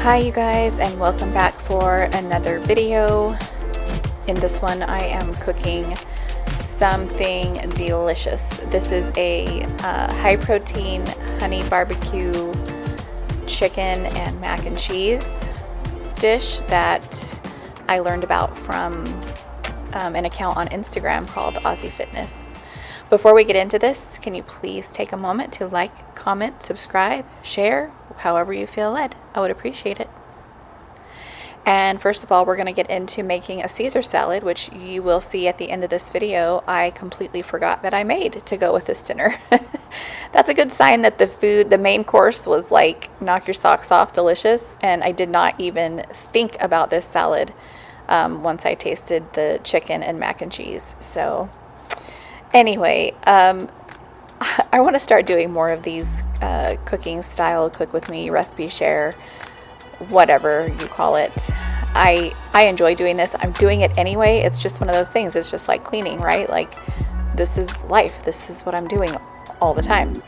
Hi you guys, and welcome back for another video. In this one I am cooking something delicious. This is a high protein honey barbecue chicken and mac and cheese dish that I learned about from an account on Instagram called Aussie Fitness. Before we get into this, can you please take a moment to like, comment, subscribe, share, however you feel led? I would appreciate it. And first of all, we're going to get into making a Caesar salad, which you will see at the end of this video. I completely forgot that I made to go with this dinner. That's a good sign that the main course was like knock your socks off delicious, and I did not even think about this salad once I tasted the chicken and mac and cheese. So anyway, I want to start doing more of these cooking style, cook with me, recipe share, whatever you call it. I enjoy doing this. I'm doing it anyway. It's just one of those things. It's just like cleaning, right? Like, this is life. This is what I'm doing all the time.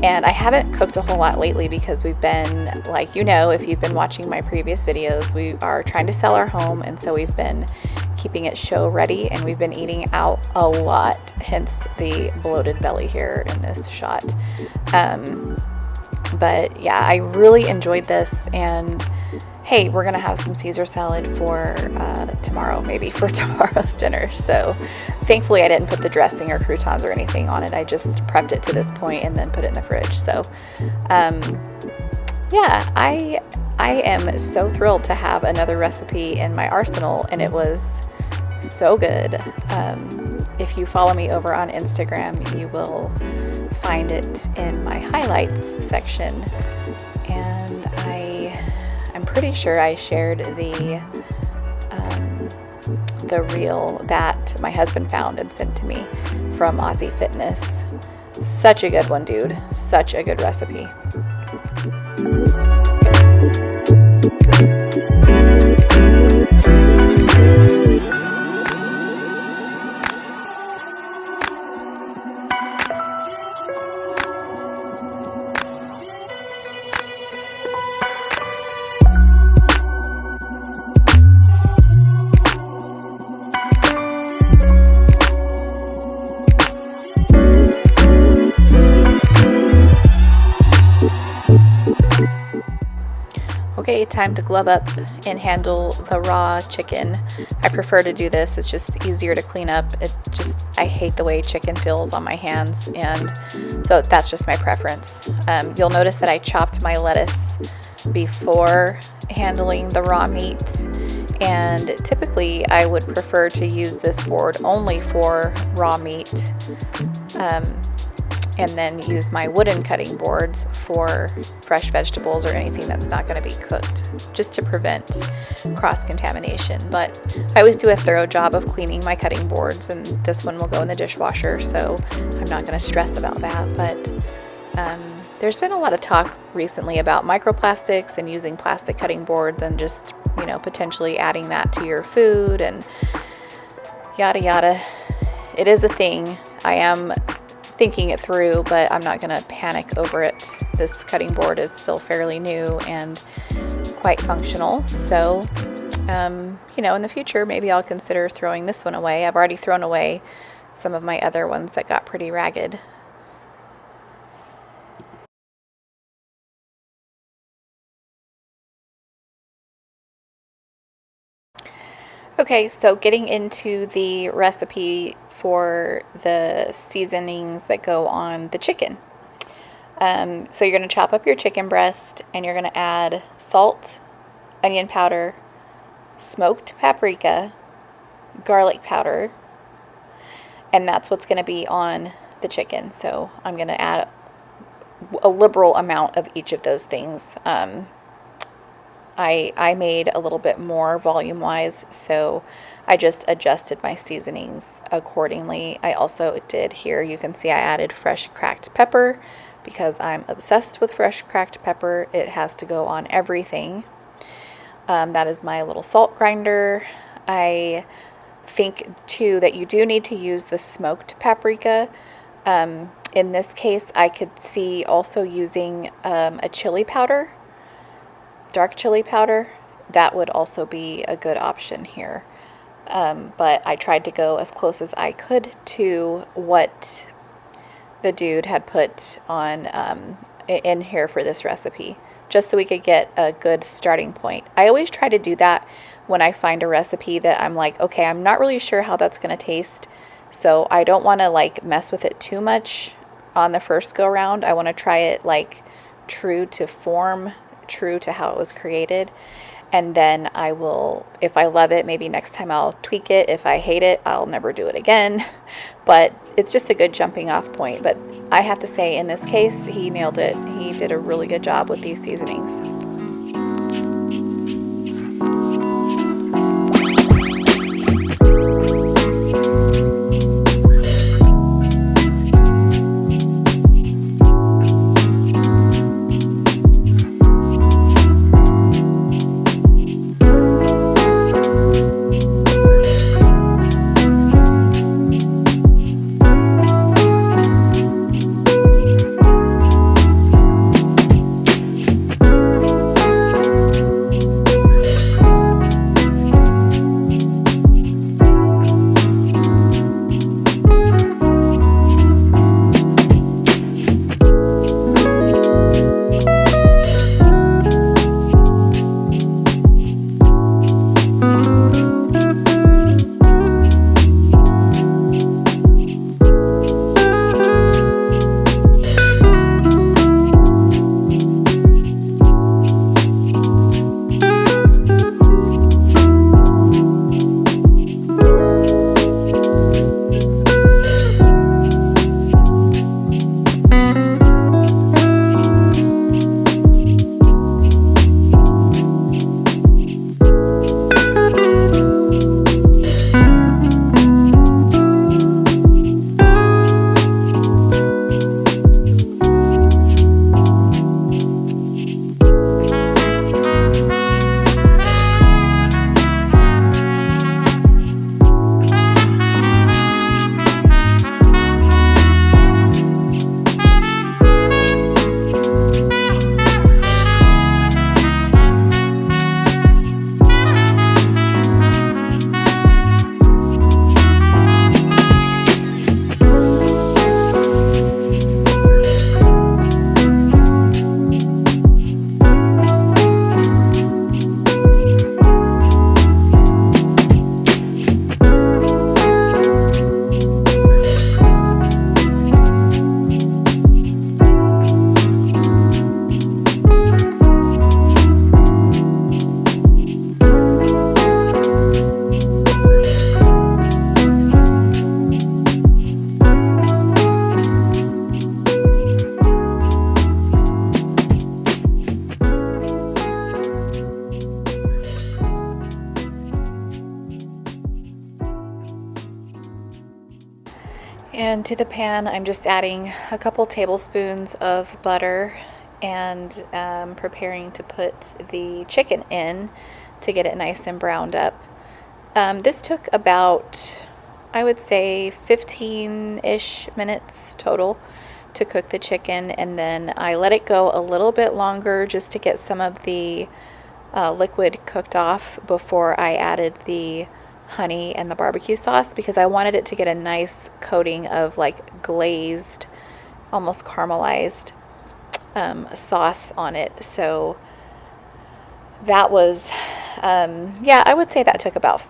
And I haven't cooked a whole lot lately because we've been, like, if you've been watching my previous videos, we are trying to sell our home, and so we've been keeping it show ready, and we've been eating out a lot, hence the bloated belly here in this shot. But yeah, I really enjoyed this, and hey, we're gonna have some Caesar salad for tomorrow, maybe for tomorrow's dinner. So thankfully I didn't put the dressing or croutons or anything on it. I just prepped it to this point and then put it in the fridge. So yeah, I am so thrilled to have another recipe in my arsenal, and it was so good. If you follow me over on Instagram, you will find it in my highlights section, and I'm pretty sure I shared the reel that my husband found and sent to me from Aussie Fitness. Such a good one, dude. Such a good recipe. Okay, time to glove up and handle the raw chicken. I prefer to do this. It's just easier to clean up. I hate the way chicken feels on my hands, and so that's just my preference. You'll notice that I chopped my lettuce before handling the raw meat, and typically I would prefer to use this board only for raw meat, and then use my wooden cutting boards for fresh vegetables or anything that's not going to be cooked, just to prevent cross-contamination. But I always do a thorough job of cleaning my cutting boards, and this one will go in the dishwasher, so I'm not going to stress about that. But there's been a lot of talk recently about microplastics and using plastic cutting boards, and just, potentially adding that to your food and yada yada. It is a thing. I am thinking it through, but I'm not going to panic over it. This cutting board is still fairly new and quite functional. So, in the future, maybe I'll consider throwing this one away. I've already thrown away some of my other ones that got pretty ragged. Okay, so getting into the recipe for the seasonings that go on the chicken. So you're going to chop up your chicken breast, and you're going to add salt, onion powder, smoked paprika, garlic powder, and that's what's going to be on the chicken. So I'm going to add a liberal amount of each of those things. I made a little bit more volume-wise, so I just adjusted my seasonings accordingly. I also did here, you can see I added fresh cracked pepper because I'm obsessed with fresh cracked pepper. It has to go on everything. That is my little salt grinder. I think, too, that you do need to use the smoked paprika. In this case, I could see also using a chili powder dark chili powder, that would also be a good option here. But I tried to go as close as I could to what the dude had put on in here for this recipe, just so we could get a good starting point. I always try to do that when I find a recipe that I'm like, okay, I'm not really sure how that's going to taste, so I don't want to like mess with it too much on the first go round. I want to try it like true to form, true to how it was created. And then I will, if I love it, maybe next time I'll tweak it. If I hate it, I'll never do it again. But it's just a good jumping off point. But I have to say, in this case, he nailed it. He did a really good job with these seasonings. And to the pan, I'm just adding a couple tablespoons of butter and preparing to put the chicken in to get it nice and browned up. This took about, I would say, 15-ish minutes total to cook the chicken, and then I let it go a little bit longer just to get some of the liquid cooked off before I added the honey and the barbecue sauce, because I wanted it to get a nice coating of like glazed, almost caramelized sauce on it. So that was, yeah, I would say that took about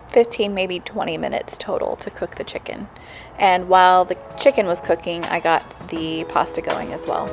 15, maybe 20 minutes total to cook the chicken. And while the chicken was cooking, I got the pasta going as well.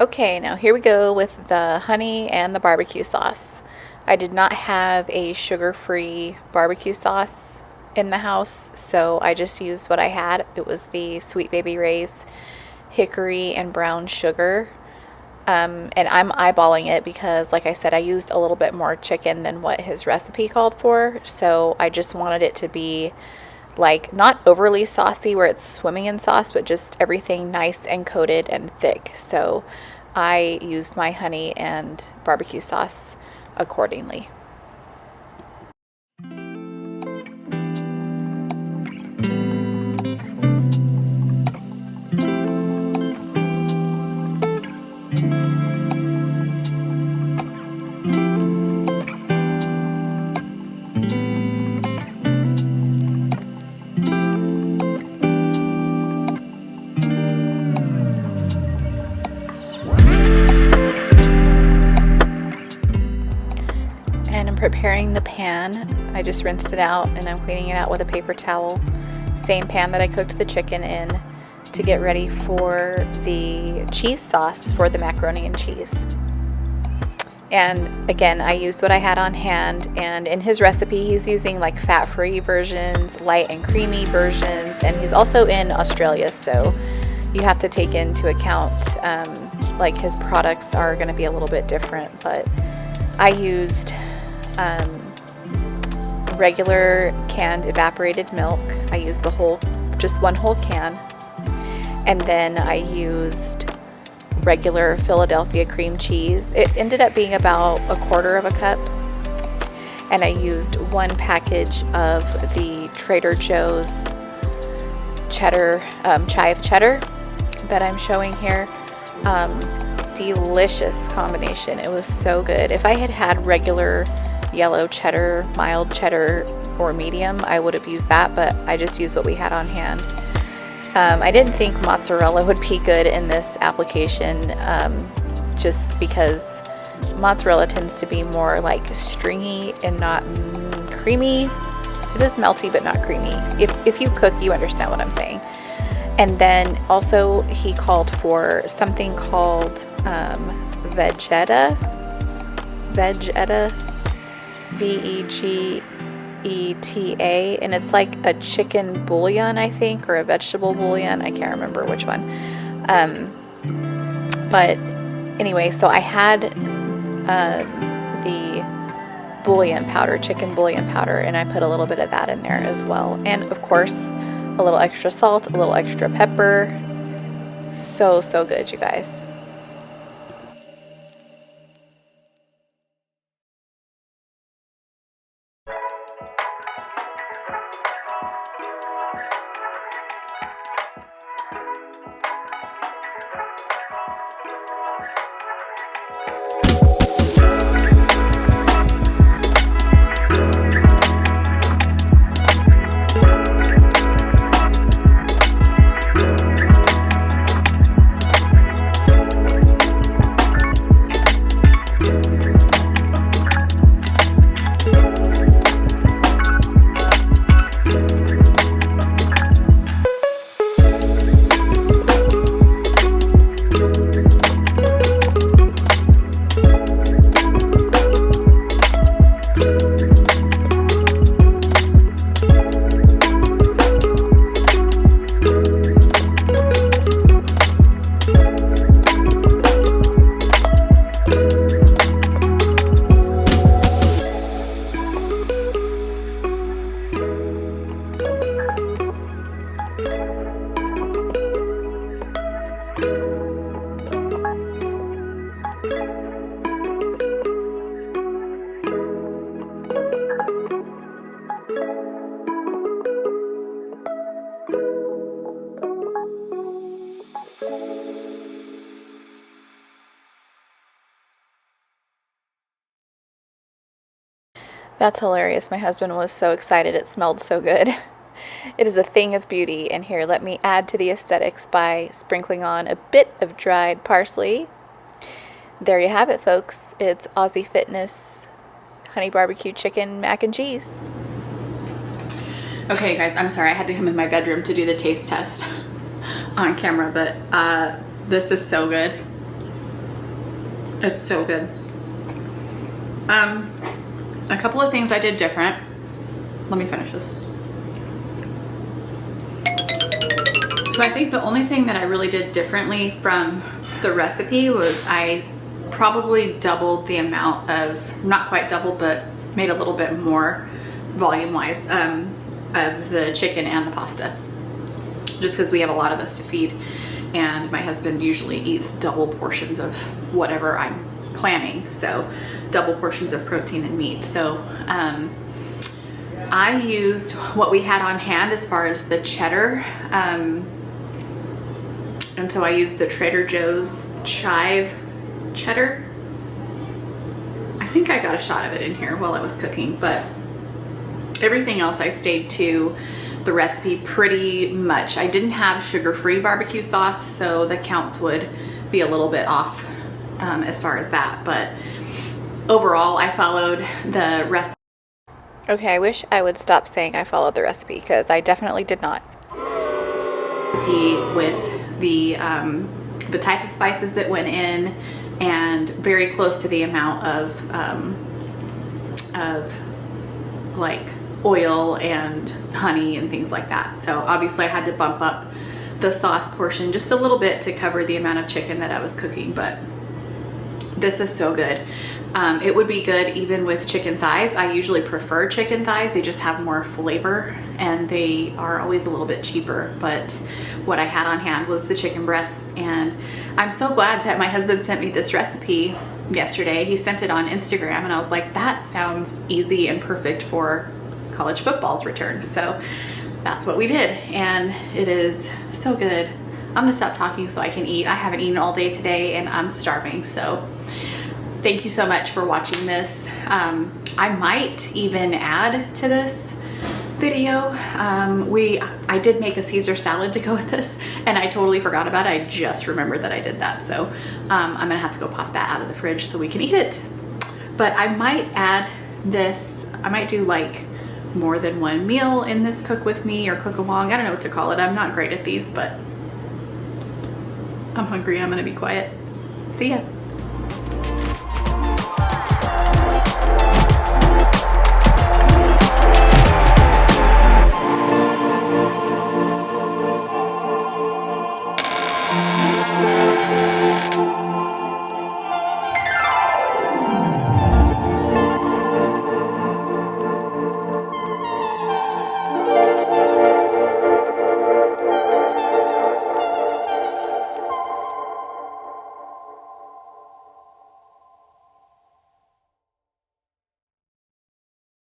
Okay, now here we go with the honey and the barbecue sauce. I did not have a sugar-free barbecue sauce in the house, so I just used what I had. It was the Sweet Baby Ray's hickory and brown sugar. And I'm eyeballing it because, like I said, I used a little bit more chicken than what his recipe called for. So I just wanted it to be like not overly saucy where it's swimming in sauce, but just everything nice and coated and thick. So I used my honey and barbecue sauce accordingly. Preparing the pan. I just rinsed it out and I'm cleaning it out with a paper towel. Same pan that I cooked the chicken in to get ready for the cheese sauce for the macaroni and cheese. And again, I used what I had on hand, and in his recipe he's using like fat-free versions, light and creamy versions, and he's also in Australia, so you have to take into account like his products are going to be a little bit different. But I used regular canned evaporated milk. I used just one whole can, and then I used regular Philadelphia cream cheese. It ended up being about 1/4 of a cup, and I used one package of the Trader Joe's cheddar, chive cheddar that I'm showing here. Delicious combination. It was so good. If I had regular yellow cheddar, mild cheddar, or medium, I would have used that, but I just used what we had on hand. I didn't think mozzarella would be good in this application, just because mozzarella tends to be more like stringy and not creamy. It is melty but not creamy. If you cook, you understand what I'm saying. And then also he called for something called vegeta, Vegeta, and it's like a chicken bouillon, I think, or a vegetable bouillon. I can't remember which one. But anyway, so I had the bouillon powder, chicken bouillon powder, and I put a little bit of that in there as well. And of course, a little extra salt, a little extra pepper. So good, you guys. That's hilarious. My husband was so excited. It smelled so good. It is a thing of beauty. And here, let me add to the aesthetics by sprinkling on a bit of dried parsley. There you have it, folks. It's Aussie Fitness honey barbecue chicken mac and cheese. Okay, guys, I'm sorry. I had to come in my bedroom to do the taste test on camera, but this is so good. It's so good. A couple of things I did different. Let me finish this. So I think the only thing that I really did differently from the recipe was I probably doubled the amount of, not quite doubled, but made a little bit more volume-wise of the chicken and the pasta. Just because we have a lot of us to feed, and my husband usually eats double portions of whatever I'm planning, so double portions of protein and meat. So I used what we had on hand as far as the cheddar, and so I used the Trader Joe's chive cheddar. I think I got a shot of it in here while I was cooking, but everything else I stayed to the recipe pretty much. I didn't have sugar-free barbecue sauce, so the counts would be a little bit off as far as that, but overall I followed the recipe. Okay, I wish I would stop saying I followed the recipe, because I definitely did not. With the type of spices that went in, and very close to the amount of like oil and honey and things like that. So obviously I had to bump up the sauce portion just a little bit to cover the amount of chicken that I was cooking, but this is so good. It would be good even with chicken thighs. I usually prefer chicken thighs. They just have more flavor and they are always a little bit cheaper, but what I had on hand was the chicken breasts, and I'm so glad that my husband sent me this recipe yesterday. He sent it on Instagram and I was like, that sounds easy and perfect for college football's return. So that's what we did, and it is so good. I'm gonna stop talking so I can eat. I haven't eaten all day today and I'm starving, so thank you so much for watching this. I might even add to this video. I did make a Caesar salad to go with this and I totally forgot about it. I just remembered that I did that. So I'm gonna have to go pop that out of the fridge so we can eat it. But I might add this, I might do like more than one meal in this cook with me or cook along. I don't know what to call it. I'm not great at these, but I'm hungry. I'm gonna be quiet. See ya.